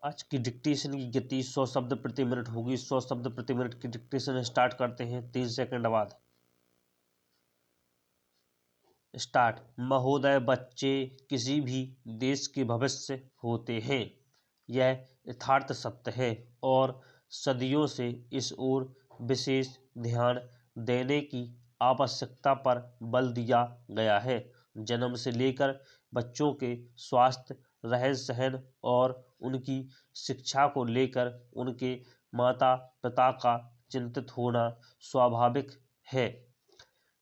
आज की डिक्टेशन की गति 100 शब्द प्रति मिनट होगी। 100 शब्द प्रति मिनट की डिक्टेशन स्टार्ट करते हैं 3 सेकंड बाद। स्टार्ट। महोदय, बच्चे किसी भी देश के भविष्य होते हैं, यह यथार्थ सत्य है और सदियों से इस ओर विशेष ध्यान देने की आवश्यकता पर बल दिया गया है। जन्म से लेकर बच्चों के स्वास्थ्य, रहन सहन और उनकी शिक्षा को लेकर उनके माता पिता का चिंतित होना स्वाभाविक है,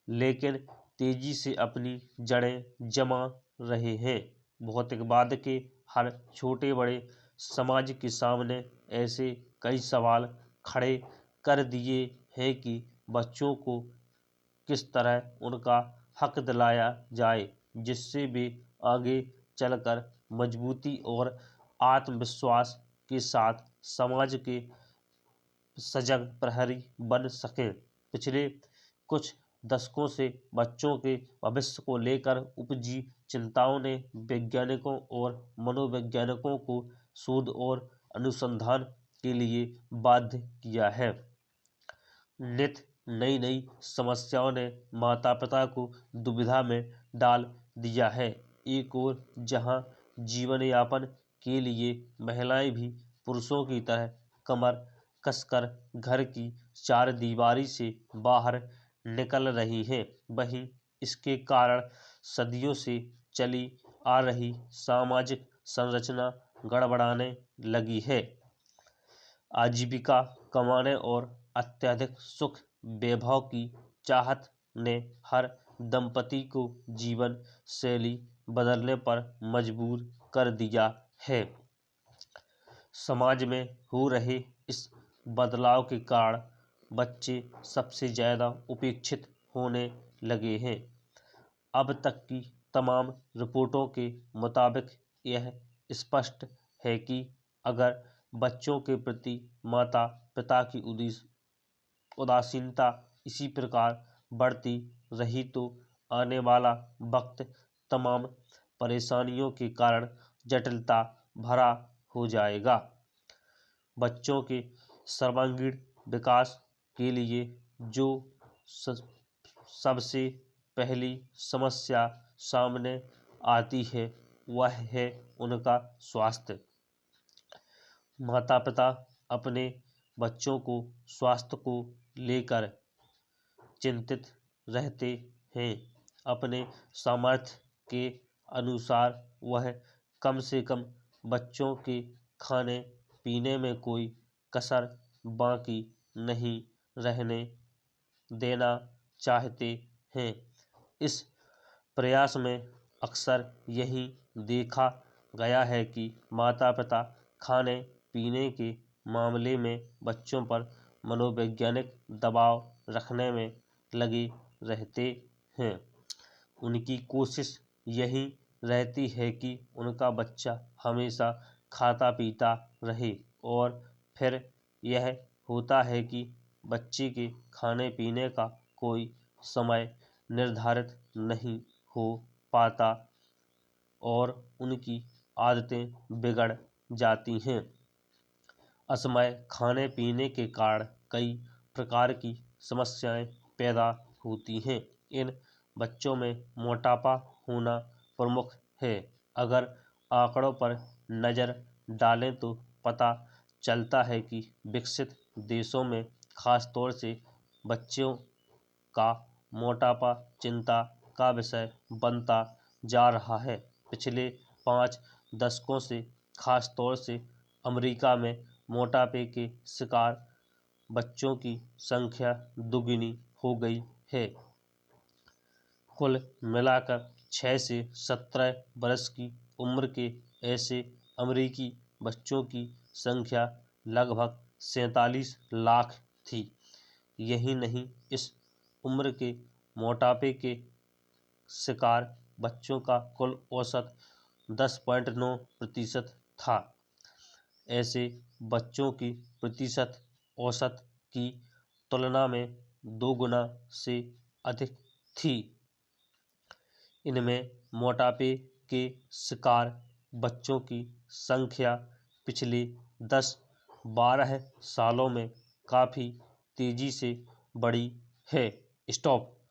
लेकिन तेजी से अपनी जड़ें जमा रहे हैं। भौतिकवाद के हर छोटे बड़े समाज के सामने ऐसे कई सवाल खड़े कर दिए हैं कि बच्चों को किस तरह उनका हक दिलाया जाए, जिससे वे आगे चलकर मजबूती और आत्मविश्वास के साथ समाज के सजग प्रहरी बन सकें। पिछले कुछ दशकों से बच्चों के भविष्य को लेकर उपजी चिंताओं ने वैज्ञानिकों और मनोवैज्ञानिकों को शोध और अनुसंधान के लिए बाध्य किया है। नित नई नई समस्याओं ने माता पिता को दुविधा में डाल दिया है। एक ओर जहां जीवन यापन के लिए महिलाएं भी पुरुषों की तरह कमर कसकर घर की चार दीवारी से बाहर निकल रही हैं, वहीं इसके कारण सदियों से चली आ रही सामाजिक संरचना गड़बड़ाने लगी है। आजीविका कमाने और अत्यधिक सुख वैभव की चाहत ने हर दंपति को जीवन शैली बदलने पर मजबूर कर दिया है। समाज में हो रहे इस बदलाव के कारण बच्चे सबसे ज़्यादा उपेक्षित होने लगे हैं। अब तक की तमाम रिपोर्टों के मुताबिक यह स्पष्ट है कि अगर बच्चों के प्रति माता पिता की उदासीनता इसी प्रकार बढ़ती रही तो आने वाला वक्त तमाम परेशानियों के कारण जटिलता भरा हो जाएगा। बच्चों के सर्वांगीण विकास के लिए जो सबसे पहली समस्या सामने आती है वह है उनका स्वास्थ्य। माता पिता अपने बच्चों को स्वास्थ्य को लेकर चिंतित रहते हैं। अपने सामर्थ्य के अनुसार वह कम से कम बच्चों के खाने पीने में कोई कसर बाकी नहीं रहने देना चाहते हैं। इस प्रयास में अक्सर यही देखा गया है कि माता पिता खाने पीने के मामले में बच्चों पर मनोवैज्ञानिक दबाव रखने में लगे रहते हैं। उनकी कोशिश यही रहती है कि उनका बच्चा हमेशा खाता पीता रहे और फिर यह होता है कि बच्चे के खाने पीने का कोई समय निर्धारित नहीं हो पाता और उनकी आदतें बिगड़ जाती हैं। असमय खाने पीने के कारण कई प्रकार की समस्याएं पैदा होती हैं। इन बच्चों में मोटापा होना प्रमुख है। अगर आंकड़ों पर नज़र डालें तो पता चलता है कि विकसित देशों में खासतौर से बच्चों का मोटापा चिंता का विषय बनता जा रहा है। पिछले 5 दशकों से खासतौर से अमेरिका में मोटापे के शिकार बच्चों की संख्या दुगनी हो गई है। कुल मिलाकर 6 से 17 वर्ष की उम्र के ऐसे अमेरिकी बच्चों की संख्या लगभग 47 लाख थी। यही नहीं, इस उम्र के मोटापे के शिकार बच्चों का कुल औसत 10.9% था। ऐसे बच्चों की प्रतिशत औसत की तुलना में 2 गुना से अधिक थी। इनमें मोटापे के शिकार बच्चों की संख्या पिछले 10-12 सालों में काफ़ी तेज़ी से बढ़ी है। स्टॉप।